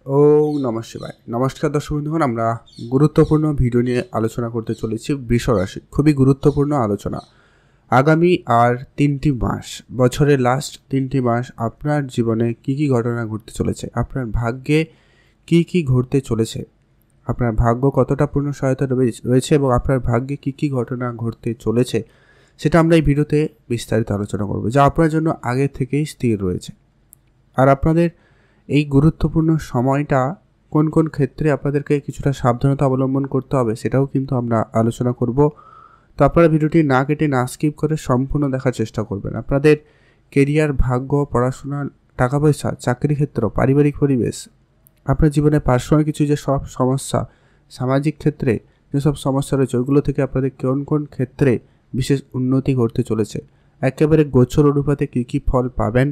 ওম নমঃ শিবায়। নমস্কার দর্শক বন্ধুগণ, আমরা গুরুত্বপূর্ণ ভিডিও নিয়ে আলোচনা করতে চলেছি বৃষ রাশি। খুবই গুরুত্বপূর্ণ আলোচনা। আগামী আর 3টি মাস, বছরের লাস্ট 3টি মাস আপনার জীবনে কি কি ঘটনা ঘটতে চলেছে, আপনার ভাগ্যে কি কি ঘটতে চলেছে, আপনার ভাগ্য কতটা পূর্ণ সহায়তা রয়েছে এবং আপনার ভাগ্যে কি কি ঘটনা ঘটতে চলেছে সেটা আমরা এই ভিডিওতে বিস্তারিত আলোচনা করব, যা আপনার জন্য আগে থেকেই স্থির রয়েছে। আর আপনাদের এই গুরুত্বপূর্ণ সময়টা কোন কোন ক্ষেত্রে আপনাদেরকে কিছুটা সাবধানতা অবলম্বন করতে হবে সেটাও কিন্তু আমরা আলোচনা করব। তো আপনারা ভিডিওটি না কেটে না স্কিপ করে সম্পূর্ণ দেখার চেষ্টা করবেন। আপনাদের কেরিয়ার, ভাগ্য, পড়াশোনা, টাকা পয়সা, চাকরি ক্ষেত্র, পারিবারিক পরিবেশ, আপনার জীবনে পার্সোনাল কিছু যে সব সমস্যা, সামাজিক ক্ষেত্রে যেসব সমস্যা রয়েছে ওইগুলো থেকে আপনাদের কোন কোন ক্ষেত্রে বিশেষ উন্নতি ঘটতে চলেছে, একেবারে গোচর অনুপাতে কী কী ফল পাবেন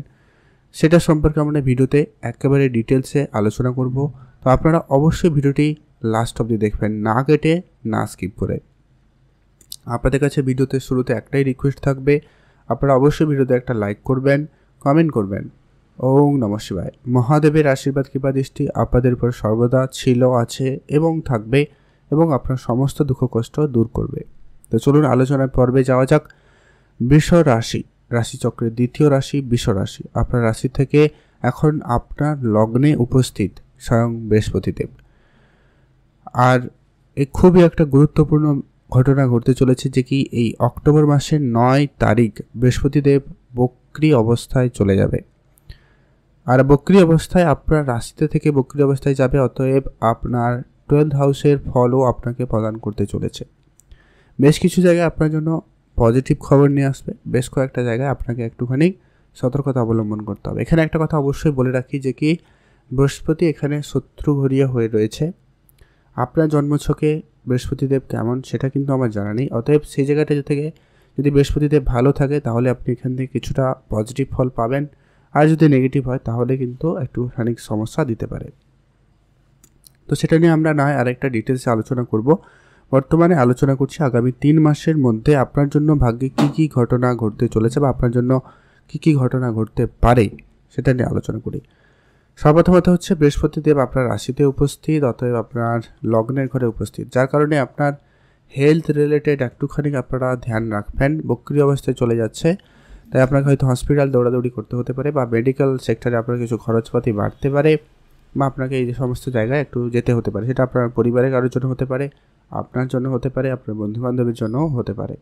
সেটা সম্পর্কে আমরা ভিডিওতে একেবারে ডিটেলসে আলোচনা করব। তো আপনারা অবশ্যই ভিডিওটি লাস্ট অবধি দেখবেন, না কেটে না স্কিপ করে। আপনাদের কাছে ভিডিওতে শুরুতে একটাই রিকোয়েস্ট থাকবে, আপনারা অবশ্যই ভিডিওতে একটা লাইক করবেন, কমেন্ট করবেন। ওম নমঃ শিবায়। মহাদেবের আশীর্বাদ কৃপা দৃষ্টি আপনাদের উপর সর্বদা ছিল, আছে এবং থাকবে, এবং আপনার সমস্ত দুঃখ কষ্ট দূর করবে। তো চলুন আলোচনার পর্বে যাওয়া যাক। বৃষ রাশি, রাশিচক্রের দ্বিতীয় রাশি বৃষ রাশি। আপনার রাশি থেকে এখন আপনার লগ্নে উপস্থিত স্বয়ং বৃহস্পতিদেব। আর এই খুবই একটা গুরুত্বপূর্ণ ঘটনা ঘটতে চলেছে, যে কি এই অক্টোবর মাসের 9 তারিখ বৃহস্পতিদেব বক্রী অবস্থায় চলে যাবে। আর বক্রী অবস্থায় আপনার রাশিতে থেকে বক্রী অবস্থায় যাবে, অতএব আপনার 12th হাউসের ফলও আপনাকে প্রদান করতে চলেছে। বেশ কিছু জায়গায় আপনার জন্য পজিটিভ খবর নিয়ে আসবে, বেশ কয়েকটা জায়গায় আপনাকে একটুখানি সতর্কতা অবলম্বন করতে হবে। এখানে একটা কথা অবশ্যই বলে রাখি, যে কি বৃহস্পতি এখানে শত্রু ঘরিয়া হয়ে রয়েছে। আপনার জন্মছকে বৃহস্পতিদেব কেমন সেটা কিন্তু আমার জানা নেই, অতএব সেই জায়গাটা থেকে যদি বৃহস্পতিদেব ভালো থাকে তাহলে আপনি এখান থেকে কিছুটা পজিটিভ ফল পাবেন, আর যদি নেগেটিভ হয় তাহলে কিন্তু একটুখানি সমস্যা দিতে পারে। তো সেটা নিয়ে আমরা না হয় আরেকটা ডিটেলসে আলোচনা করব। বর্তমানে আলোচনা করছি আগামী 3 মাসের মধ্যে আপনার জন্য ভাগ্যে কী কী ঘটনা ঘটতে চলেছে বা আপনার জন্য কী কী ঘটনা ঘটতে পারে সেটা নিয়ে আলোচনা করি। সর্বপ্রথমত হচ্ছে বৃহস্পতিদেব আপনার রাশিতে উপস্থিত, অতএব আপনার লগ্নের ঘরে উপস্থিত, যার কারণে আপনার হেলথ রিলেটেড একটুখানি আপনারা ধ্যান রাখবেন। বক্রী অবস্থায় চলে যাচ্ছে, তাই আপনাকে হয়তো হসপিটাল দৌড়াদৌড়ি করতে হতে পারে, বা মেডিকেল সেক্টরে আপনার কিছু খরচপাতি বাড়তে পারে, বা আপনাকে এই যে সমস্ত জায়গায় একটু যেতে হতে পারে। সেটা আপনার পরিবারের কারোর জন্য হতে পারে, আপনার জন্য হতে পারে, আপনার বন্ধুবান্ধবের জন্যও হতে পারে।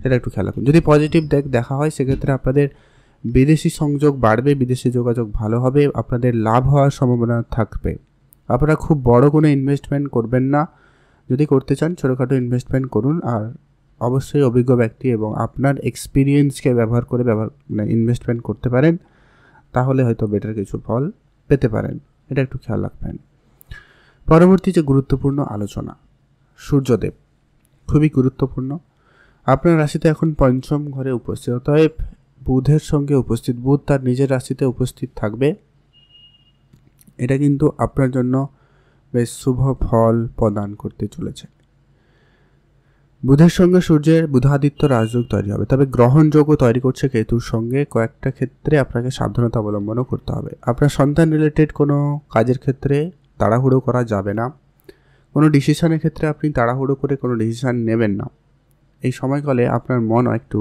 সেটা একটু খেয়াল রাখুন। যদি পজিটিভ দেখা হয় সেক্ষেত্রে আপনাদের বিদেশি সংযোগ বাড়বে, বিদেশি যোগাযোগ ভালো হবে, আপনাদের লাভ হওয়ার সম্ভাবনা থাকবে। আপনারা খুব বড় কোনো ইনভেস্টমেন্ট করবেন না, যদি করতে চান ছোটোখাটো ইনভেস্টমেন্ট করুন, আর অবশ্যই অভিজ্ঞ ব্যক্তি এবং আপনার এক্সপিরিয়েন্সকে ব্যবহার করে ইনভেস্টমেন্ট করতে পারেন, তাহলে হয়তো বেটার কিছু ফল পেতে পারেন। এটা একটু খেয়াল রাখবেন। পরবর্তী যে গুরুত্বপূর্ণ আলোচনা, সূর্যদেব খুবই গুরুত্বপূর্ণ। আপনার রাশিতে এখন 5ম ঘরে উপস্থিত, অতএব বুধের সঙ্গে উপস্থিত, বুধ তার নিজের রাশিতে উপস্থিত থাকবে। এটা কিন্তু আপনার জন্য বেশ শুভ ফল প্রদান করতে চলেছে। বুধের সঙ্গে সূর্যের বুধাদিত্য রাজযোগ তৈরি হবে, তবে গ্রহণযোগও তৈরি করছে কেতুর সঙ্গে। কয়েকটা ক্ষেত্রে আপনাকে সাবধানতা অবলম্বনও করতে হবে। আপনার সন্তান রিলেটেড কোনো কাজের ক্ষেত্রে তাড়াহুড়ো করা যাবে না। কোনো ডিসিশনের ক্ষেত্রে আপনি তাড়াহুড়ো করে কোনো ডিসিশান নেবেন না। এই সময়কালে আপনার মন একটু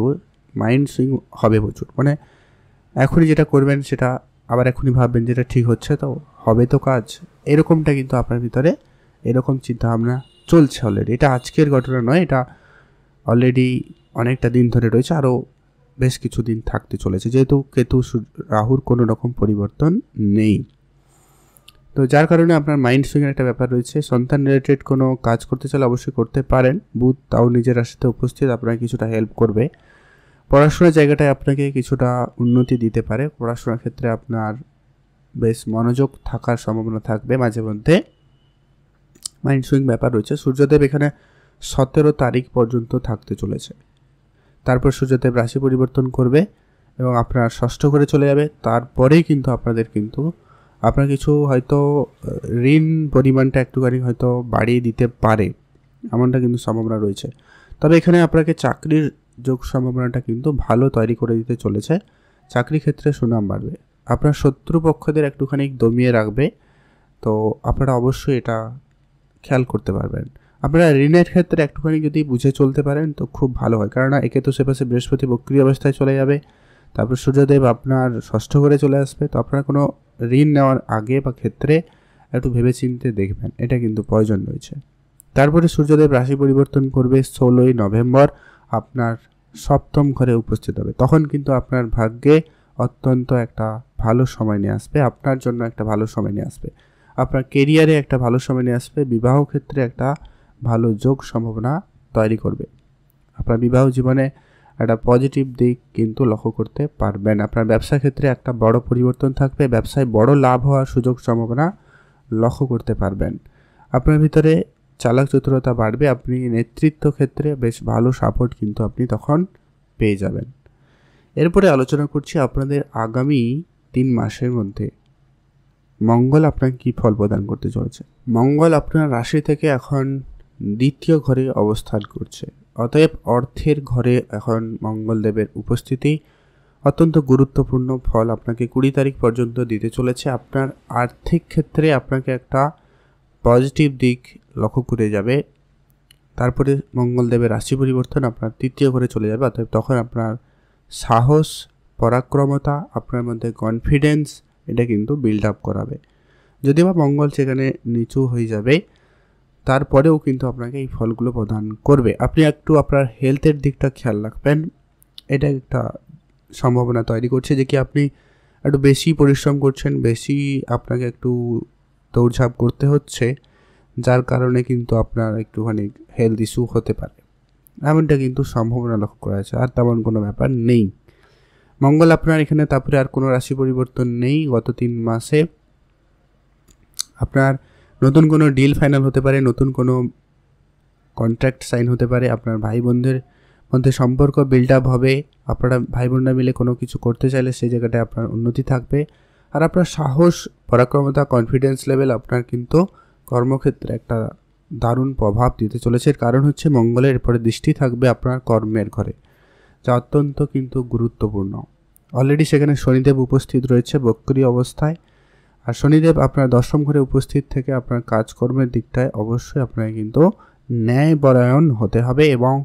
মাইন্ড সুইং হবে প্রচুর, এখনই যেটা করবেন সেটা আবার এখনই ভাববেন যেটা ঠিক হচ্ছে, তো হবে তো কাজ, এরকমটা কিন্তু আপনার ভিতরে এরকম চিন্তাভাবনা চলছে অলরেডি। এটা আজকের ঘটনা নয়, এটা অলরেডি অনেকটা দিন ধরে রয়েছে, আরও বেশ কিছু দিন থাকতে চলেছে, যেহেতু কেতু রাহুর কোনো রকম পরিবর্তন নেই। তো যার কারণে আপনার মাইন্ড সুইংয়ের একটা ব্যাপার রয়েছে। সন্তান রিলেটেড কোনো কাজ করতে চাইলে অবশ্যই করতে পারেন, বুধ তাও নিজের রাশিতে উপস্থিত আপনাকে কিছুটা হেল্প করবে। পড়াশোনার জায়গাটায় আপনাকে কিছুটা উন্নতি দিতে পারে, পড়াশোনার ক্ষেত্রে আপনার বেশ মনোযোগ থাকার সম্ভাবনা থাকবে। মাঝে মধ্যে মাইন্ড সুইং ব্যাপার রয়েছে। সূর্যদেব এখানে 17 তারিখ পর্যন্ত থাকতে চলেছে, তারপর সূর্যদেব রাশি পরিবর্তন করবে এবং আপনার 6ষ্ঠ ঘরে চলে যাবে। তারপরেই কিন্তু আপনার কিছু হয়তো ঋণ পরিমাণটা একটুখানি হয়তো বাড়িয়ে দিতে পারে, এমনটা কিন্তু সম্ভাবনা রয়েছে। তবে এখানে আপনাকে চাকরির যোগ সম্ভাবনাটা কিন্তু ভালো তৈরি করে দিতে চলেছে। চাকরি ক্ষেত্রে সুনাম বাড়বে, আপনার শত্রুপক্ষদের একটুখানি দমিয়ে রাখবে, তো আপনারা অবশ্যই এটা খেয়াল করতে পারবেন। আপনারা ঋণের ক্ষেত্রে একটুখানি যদি বুঝে চলতে পারেন তো খুব ভালো হয়, কেননা একে তো সেপাশে বৃহস্পতি বক্রী অবস্থায় চলে যাবে, তারপর সূর্যদেব আপনার ষষ্ঠ ঘরে চলে আসবে। তো আপনারা কোনো ঋণ নেওয়ার আগে বা ক্ষেত্রে একটু ভেবেচিন্তে দেখবেন, এটা কিন্তু প্রয়োজন রয়েছে। তারপরে সূর্যদেব রাশি পরিবর্তন করবে 16ই নভেম্বর, আপনার সপ্তম ঘরে উপস্থিত হবে। তখন কিন্তু আপনার ভাগ্যে অত্যন্ত একটা ভালো সময় নিয়ে আসবে, আপনার জন্য একটা ভালো সময় নিয়ে আসবে, আপনার কেরিয়ারে একটা ভালো সময় নিয়ে আসবে, বিবাহ ক্ষেত্রে একটা ভালো যোগ সম্ভাবনা তৈরি করবে। আপনার বিবাহ জীবনে একটা পজিটিভ দিক কিন্তু লক্ষ্য করতে পারবেন। আপনার ব্যবসা ক্ষেত্রে একটা বড় পরিবর্তন থাকবে, ব্যবসায় বড় লাভ হওয়ার সুযোগ সম্ভাবনা লক্ষ্য করতে পারবেন। আপনার ভিতরে চালাক চতুরতা বাড়বে, আপনি নেতৃত্ব ক্ষেত্রে বেশ ভালো সাপোর্ট কিন্তু আপনি তখন পেয়ে যাবেন। এরপরে আলোচনা করছি আপনাদের আগামী 3 মাসের মধ্যে মঙ্গল আপনাকে কী ফল প্রদান করতে চলেছে। মঙ্গল আপনার রাশি থেকে এখন দ্বিতীয় ঘরে অবস্থান করছে, অতএব অর্থের ঘরে এখন মঙ্গলদেবের উপস্থিতি অত্যন্ত গুরুত্বপূর্ণ ফল আপনাকে 20 তারিখ পর্যন্ত দিতে চলেছে। আপনার আর্থিক ক্ষেত্রে আপনাকে একটা পজিটিভ দিক লক্ষ্য করে যাবে। তারপরে মঙ্গলদেবের রাশি পরিবর্তন আপনার তৃতীয় ঘরে চলে যাবে, অতএব তখন আপনার সাহস, পরাক্রমতা, আপনার মধ্যে কনফিডেন্স, এটা কিন্তু বিল্ড আপ করাবে। যদিও বা মঙ্গল সেখানে নিচু হয়ে যাবে, তারপরেও কিন্তু আপনাকে এই ফলগুলো প্রদান করবে। আপনি একটু আপনার হেলথের দিকটা খেয়াল রাখবেন, এটা একটা সম্ভাবনা তৈরি করছে যে কি আপনি একটু বেশি পরিশ্রম করছেন, বেশি আপনাকে একটু দৌড়ঝাঁপ করতে হচ্ছে, যার কারণে কিন্তু আপনার একটুখানি হেলথ ইস্যু হতে পারে, এমনটা কিন্তু সম্ভাবনা লক্ষ্য করা আছে। আর তেমন কোনো ব্যাপার নেই। মঙ্গল আপনার এখানে, তারপরে আর কোনো রাশি পরিবর্তন নেই। গত 3 মাসে আপনার নতুন কোনো ডিল ফাইনাল হতে পারে, নতুন কোনো কন্ট্রাক্ট সাইন হতে পারে, আপনার ভাই বোনদের মধ্যে সম্পর্ক বিল্ড আপ হবে, আপনারা ভাই বোনরা মিলে কোনো কিছু করতে চাইলে সেই জায়গাটায় আপনার উন্নতি থাকবে। আর আপনার সাহস, পরাক্রমতা, কনফিডেন্স লেভেল আপনার কিন্তু কর্মক্ষেত্রে একটা দারুণ প্রভাব দিতে চলেছে। এর কারণ হচ্ছে মঙ্গলের এরপরে দৃষ্টি থাকবে আপনার কর্মের ঘরে, যা অত্যন্ত কিন্তু গুরুত্বপূর্ণ। অলরেডি সেখানে শনিদেব উপস্থিত রয়েছে বক্রী অবস্থায়, আর শনিদেব আপনার 10ম ঘরে উপস্থিত থেকে আপনার কাজকর্মের দিকটায় অবশ্যই আপনাকে কিন্তু ন্যায়পরায়ণ হতে হবে এবং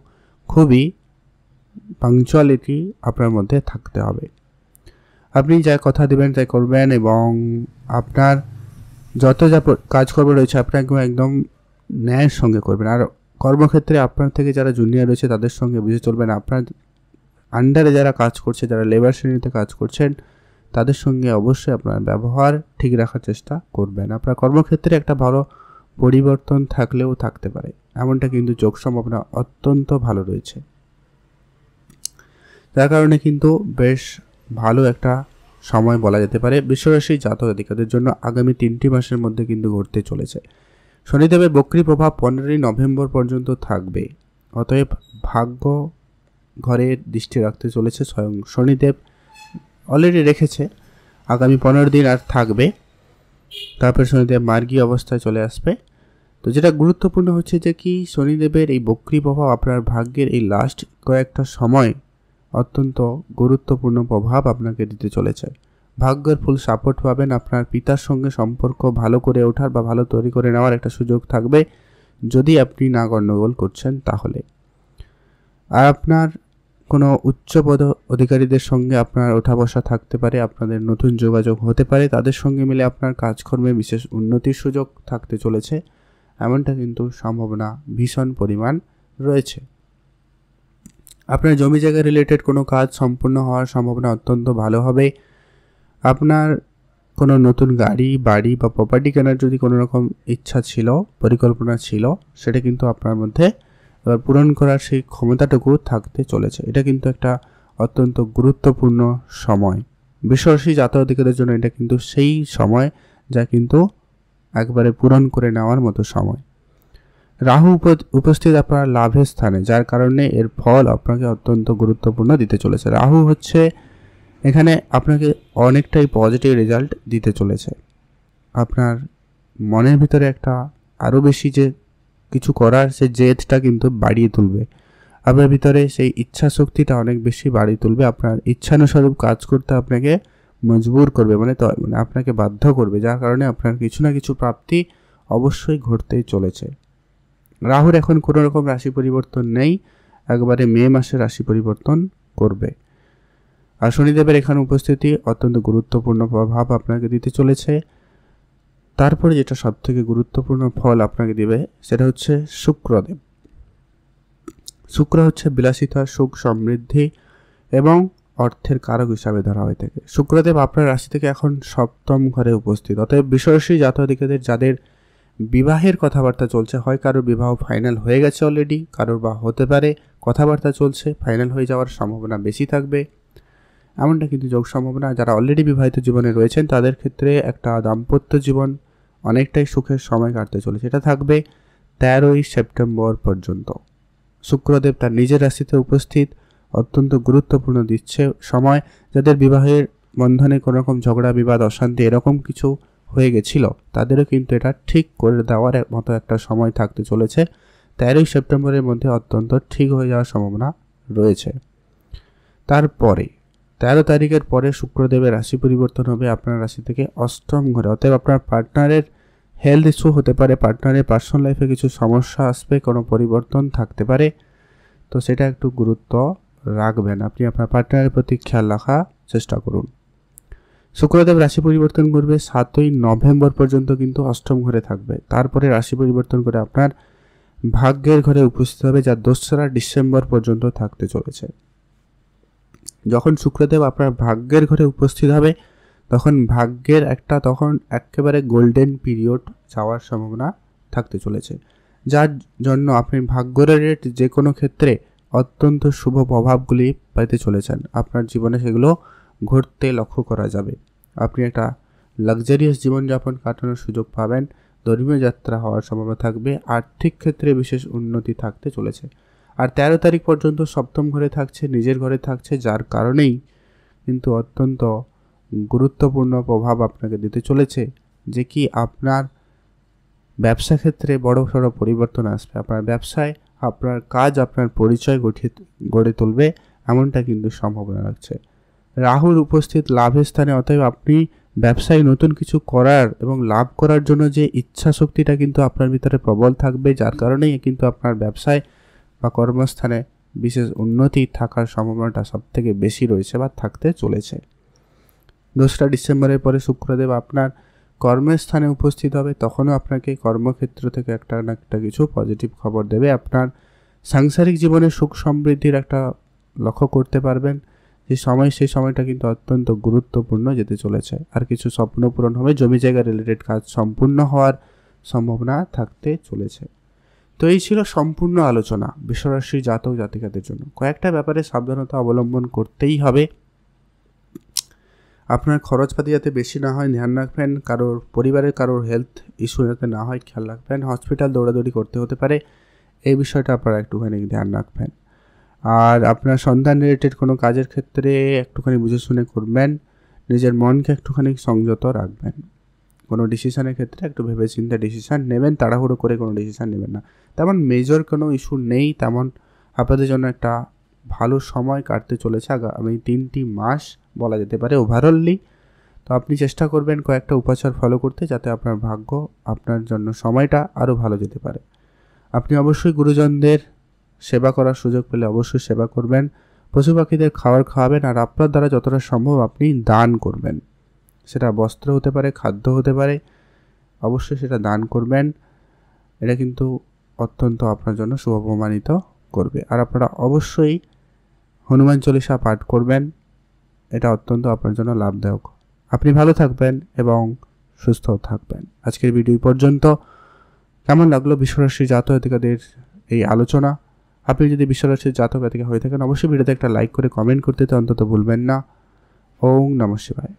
খুবই পাংচুয়ালিটি আপনার মধ্যে থাকতে হবে। আপনি যা কথা দেবেন তাই করবেন, এবং আপনার যত যা কাজকর্ম রয়েছে আপনাকে একদম ন্যায়ের সঙ্গে করবেন। আর কর্মক্ষেত্রে আপনার থেকে যারা জুনিয়র রয়েছে তাদের সঙ্গে বুঝে চলবেন। আপনার আন্ডারে যারা কাজ করছে, যারা লেবার শ্রেণীতে কাজ করছেন, তাদের সঙ্গে অবশ্যই আপনার ব্যবহার ঠিক রাখার চেষ্টা করবেন। আপনার কর্মক্ষেত্রে একটা ভালো পরিবর্তন থাকলেও থাকতে পারে, এমনটা কিন্তু যোগ সম্ভাবনা অত্যন্ত ভালো রয়েছে, যার কারণে কিন্তু বেশ ভালো একটা সময় বলা যেতে পারে বৃষরাশি জাতক জাতিকাদের জন্য আগামী 3টি মাসের মধ্যে কিন্তু ঘটতে চলেছে। শনিদেবের বক্রী প্রভাব 15ই নভেম্বর পর্যন্ত থাকবে, অতএব ভাগ্য ঘরে দৃষ্টি রাখতে চলেছে স্বয়ং শনিদেব, অলরেডি রেখেছে, আগামী 15 দিন আর থাকবে, তারপর শনিদেব মার্গী অবস্থায় চলে আসবে। তো যেটা গুরুত্বপূর্ণ হচ্ছে যে কি শনিদেবের এই বক্রী প্রভাব আপনার ভাগ্যের এই লাস্ট কয়েকটা সময় অত্যন্ত গুরুত্বপূর্ণ প্রভাব আপনাকে দিতে চলেছে। ভাগ্যের ফুল সাপোর্ট পাবেন, আপনার পিতার সঙ্গে সম্পর্ক ভালো করে ওঠার বা ভালো তৈরি করে নেওয়ার একটা সুযোগ থাকবে যদি আপনি না গণ্ডগোল করছেন তাহলে। আর আপনার কোনো উচ্চপদ অধিকারীদের সঙ্গে আপনার ওঠা বসা থাকতে পারে, আপনাদের নতুন যোগাযোগ হতে পারে, তাদের সঙ্গে মিলে আপনার কাজকর্মে বিশেষ উন্নতির সুযোগ থাকতে চলেছে, এমনটা কিন্তু সম্ভাবনা ভীষণ পরিমাণ রয়েছে। আপনার জমি জায়গা রিলেটেড কোনো কাজ সম্পূর্ণ হওয়ার সম্ভাবনা অত্যন্ত ভালো হবে। আপনার কোনো নতুন গাড়ি, বাড়ি বা প্রপার্টি কেনার যদি কোনো রকম ইচ্ছা ছিল, পরিকল্পনা ছিল, সেটা কিন্তু আপনার মধ্যে এবার পূরণ করার সেই ক্ষমতাটুকু থাকতে চলেছে। এটা কিন্তু একটা অত্যন্ত গুরুত্বপূর্ণ সময় বৃষরাশি জাতক জাতিকাদের জন্য। এটা কিন্তু সেই সময় যা কিন্তু একবারে পূরণ করে নেওয়ার মতো সময়। রাহু উপস্থিত আপনার লাভের স্থানে, যার কারণে এর ফল আপনাকে অত্যন্ত গুরুত্বপূর্ণ দিতে চলেছে। রাহু হচ্ছে এখানে আপনাকে অনেকটাই পজিটিভ রেজাল্ট দিতে চলেছে। আপনার মনের ভিতরে একটা আরও বেশি যে কিছু করার সেই জেদটা কিন্তু বাড়িয়ে তুলবে, আপনার ভিতরে সেই ইচ্ছা শক্তিটা অনেক বেশি বাড়িয়ে তুলবে। আপনার ইচ্ছানুসারূপ কাজ করতে আপনাকে মজবুর করবে, মানে আপনাকে বাধ্য করবে, যার কারণে আপনার কিছু না কিছু প্রাপ্তি অবশ্যই ঘটতেই চলেছে। রাহুর এখন কোনো রকম রাশি পরিবর্তন নেই, একবারে মে মাসে রাশি পরিবর্তন করবে। আর শনিদেবের এখানে উপস্থিতি অত্যন্ত গুরুত্বপূর্ণ প্রভাব আপনাকে দিতে চলেছে। তারপরে যেটা সবথেকে গুরুত্বপূর্ণ ফল আপনাকে দিবে সেটা হচ্ছে শুক্রদেব। শুক্র হচ্ছে বিলাসিতা, সুখ, সমৃদ্ধি এবং অর্থের কারক হিসাবে ধরা হয়ে থাকে। শুক্রদেব আপনার রাশি থেকে এখন সপ্তম ঘরে উপস্থিত। অতএব বৃষরাশি জাতক-জাতিকাদের যাদের বিবাহের কথাবার্তা চলছে, হয় কারোর বিবাহ ফাইনাল হয়ে গেছে অলরেডি, কারোর বা হতে পারে কথাবার্তা চলছে, ফাইনাল হয়ে যাওয়ার সম্ভাবনা বেশি থাকবে, এমনটা কিন্তু যোগ সম্ভাবনা। যারা অলরেডি বিবাহিত জীবনে রয়েছেন তাদের ক্ষেত্রে একটা দাম্পত্য জীবন অনেকটাই সুখের সময় কাটতে চলেছে। এটা থাকবে 13ই সেপ্টেম্বর পর্যন্ত। শুক্রদেব তার নিজের রাশিতে উপস্থিত, অত্যন্ত গুরুত্বপূর্ণ দিচ্ছে সময়। যাদের বিবাহের বন্ধনে কোনো রকম ঝগড়া বিবাদ অশান্তি এরকম কিছু হয়ে গেছিল, তাদেরও কিন্তু এটা ঠিক করে দেওয়ার মতো একটা সময় থাকতে চলেছে। 13ই সেপ্টেম্বরের মধ্যে অত্যন্ত ঠিক হয়ে যাওয়ার সম্ভাবনা রয়েছে। তারপরে 13 তারিখের পরে শুক্রদেবের রাশি পরিবর্তন হবে আপনার রাশি থেকে অষ্টম ঘরে। অতএব আপনার পার্টনারের হেলথ ইস্যু হতে পারে, পার্টনারের পার্সোনাল লাইফে কিছু সমস্যা আসবে, কোনো পরিবর্তন থাকতে পারে, তো সেটা একটু গুরুত্ব রাখবেন। আপনি আপনার পার্টনারের প্রতি খেয়াল রাখার চেষ্টা করুন। শুক্রদেব রাশি পরিবর্তন করবে 7ই নভেম্বর পর্যন্ত, কিন্তু অষ্টম ঘরে থাকবে। তারপরে রাশি পরিবর্তন করে আপনার ভাগ্যের ঘরে উপস্থিত হবে, যা 2রা ডিসেম্বর পর্যন্ত থাকতে চলেছে। যখন শুক্রদেব আপনার ভাগ্যের ঘরে উপস্থিত হবে তখন ভাগ্যের তখন একেবারে গোল্ডেন পিরিয়ড যাওয়ার সম্ভাবনা থাকতে চলেছে, যার জন্য আপনি ভাগ্য রিলেটেড যে কোনো ক্ষেত্রে অত্যন্ত শুভ প্রভাবগুলি পেতে চলেছেন। আপনার জীবনে সেগুলো ঘটতে লক্ষ্য করা যাবে। আপনি একটা লাক্সারিয়াস জীবনযাপন কাটানোর সুযোগ পাবেন, ধর্মীয় যাত্রা হওয়ার সম্ভাবনা থাকবে, আর্থিক ক্ষেত্রে বিশেষ উন্নতি থাকতে চলেছে। আর 13 তারিখ পর্যন্ত সপ্তম ঘরে থাকছে, নিজের ঘরে থাকছে, যার কারণেই কিন্তু অত্যন্ত গুরুত্বপূর্ণ প্রভাব আপনাকে দিতে চলেছে, যে কি আপনার ব্যবসা ক্ষেত্রে বড় সড়ো পরিবর্তন আসবে। আপনার ব্যবসায় আপনার কাজ আপনার পরিচয় গড়ে তুলবে, এমনটা কিন্তু সম্ভাবনা রাখছে। রাহুর উপস্থিত লাভের স্থানে, অতএব আপনি ব্যবসায় নতুন কিছু করার এবং লাভ করার জন্য যে ইচ্ছা শক্তিটা কিন্তু আপনার ভিতরে প্রবল থাকবে, যার কারণেই কিন্তু আপনার ব্যবসায় বা কর্মস্থানে বিশেষ উন্নতি থাকার সম্ভাবনাটা সবথেকে বেশি রয়েছে বা থাকতে চলেছে। 2রা ডিসেম্বরের পরে শুক্রদেব আপনার কর্মস্থানে উপস্থিত হবে, তখনও আপনাকে কর্মক্ষেত্র থেকে একটা না একটা কিছু পজিটিভ খবর দেবে। আপনার সাংসারিক জীবনে সুখ সমৃদ্ধির একটা লক্ষ্য করতে পারবেন। সেই সময়টা কিন্তু অত্যন্ত গুরুত্বপূর্ণ যেতে চলেছে। আর কিছু স্বপ্ন পূরণ হবে, জমি জায়গা রিলেটেড কাজ সম্পূর্ণ হওয়ার সম্ভাবনা থাকতে চলেছে। তো এই ছিল সম্পূর্ণ আলোচনা বৃষরাশি জাতক জাতিকাদের জন্য। কয়েকটা ব্যাপারে সাবধানতা অবলম্বন করতেই হবে। আপনার খরচপাতি যাতে বেশি না হয় ধ্যান রাখবেন, পরিবারের কারোর হেলথ ইস্যু যাতে না হয় খেয়াল রাখবেন, হসপিটাল দৌড়াদৌড়ি করতে হতে পারে, এই বিষয়টা আপনারা একটুখানি ধ্যান রাখবেন। আর আপনার সন্তান রিলেটেড কোনো কাজের ক্ষেত্রে একটুখানি বুঝে শুনে করবেন, নিজের মনকে একটুখানি সংযত রাখবেন। কোনো ডিসিশনের ক্ষেত্রে একটু ভেবেচিন্তে ডিসিশান নেবেন, তাড়াহুড়ো করে কোনো ডিসিশান নেবেন না। তেমন মেজর কোনো ইস্যু নেই, তেমন আপনাদের জন্য একটা ভালো সময় কাটতে চলেছে আগামী 3টি মাস বলা যেতে পারে ওভারঅলি। তো আপনি চেষ্টা করবেন কয়েকটা উপাচার ফলো করতে, যাতে আপনার ভাগ্য আপনার জন্য সময়টা আরও ভালো যেতে পারে। আপনি অবশ্যই গুরুজনদের সেবা করার সুযোগ পেলে অবশ্যই সেবা করবেন, পশু পাখিদের খাবার খাওয়াবেন, আর আপনার দ্বারা যতটা সম্ভব আপনি দান করবেন। সেটা বস্ত্র হতে পারে, খাদ্য হতে পারে, অবশ্যই সেটা দান করবেন। এটা কিন্তু অত্যন্ত আপনার জন্য শুভ প্রমাণিত করবে। আর আপনারা অবশ্যই হনুমান চল্লিশা পাঠ করবেন, এটা অত্যন্ত আপনার জন্য লাভদায়ক। আপনি ভালো থাকবেন এবং সুস্থ থাকবেন। আজকের ভিডিও পর্যন্ত। কেমন লাগলো বৃষরাশির জাতক জাতিকাদের এই আলোচনা? আপনি যদি বৃষরাশির জাতক জাতিকা হয়ে থাকেন অবশ্যই ভিডিওতে একটা লাইক করে কমেন্ট করতে অন্তত ভুলবেন না। ওম নমঃ শিবায়।